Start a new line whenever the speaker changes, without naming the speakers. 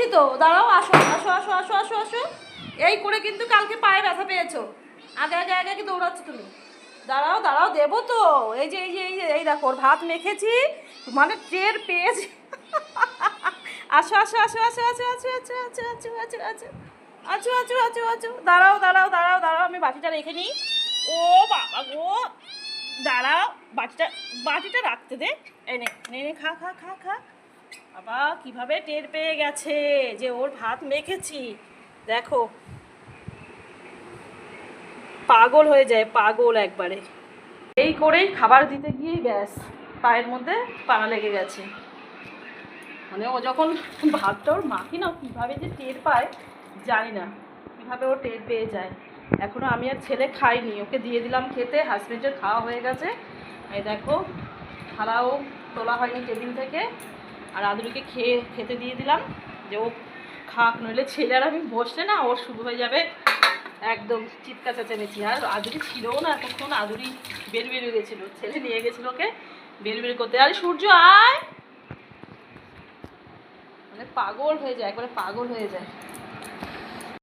বলছি তো, দাঁড়াও, আসো আসো আসো আসো আসো আসো। এই করে কিন্তু কালকে পায়ে ব্যথা পেয়েছো। আগে আগে আগে আগে দৌড়াচ্ছ তুমি। দাঁড়াও দাঁড়াও, দেবো তো। এই যে এই যে এই যে এই দেখো, ওর ভাত মেখেছি, মানে টের পেয়েছি। আসো আসো আসো আসো আসো আসো আসো আসো আসো আসো আসো আচু আচু আচু আচু। দাঁড়াও দাঁড়াও দাঁড়াও দাঁড়াও, আমি বাটিটা রেখে নিই। ও বাবা গো, দাঁড়াও, বাটিটা বাটিটা রাখতে দে। এই নে নে নে, খা খা খা খা। বাবা কিভাবে টের পেয়ে গেছে যে ওর ভাত মেখেছি, দেখো। পাগল হয়ে যায়, পাগল একবারে। এই করেই খাবার দিতে গিয়েই ব্যাস পায়ের মধ্যে পাড়া লেগে গেছে। মানে ও যখন ভাতটা ওর মাখি না, কীভাবে যে টের পায় জানি না, কীভাবে ও টের পেয়ে যায়। এখনও আমি আর ছেলে খাইনি, ওকে দিয়ে দিলাম খেতে, হাজব্যান্ডের খাওয়া হয়ে গেছে। এই দেখো, থালাও তোলা হয়নি টেবিল থেকে, আর আদুরিকে খেতে দিয়ে দিলাম যে ও খাক, নইলে ছেলে আর আমি বসলে না ওর শুরু হয়ে যাবে একদম চিৎকার চেঁচামেচি। আর আদুরি ছিলও না এতক্ষণ, আদুরি বের হয়ে গেছিলো, ছেলে নিয়ে গেছিলো ওকে বের করতে। আরে সূর্য আয়, মানে পাগল হয়ে যায়, একবারে পাগল হয়ে যায়।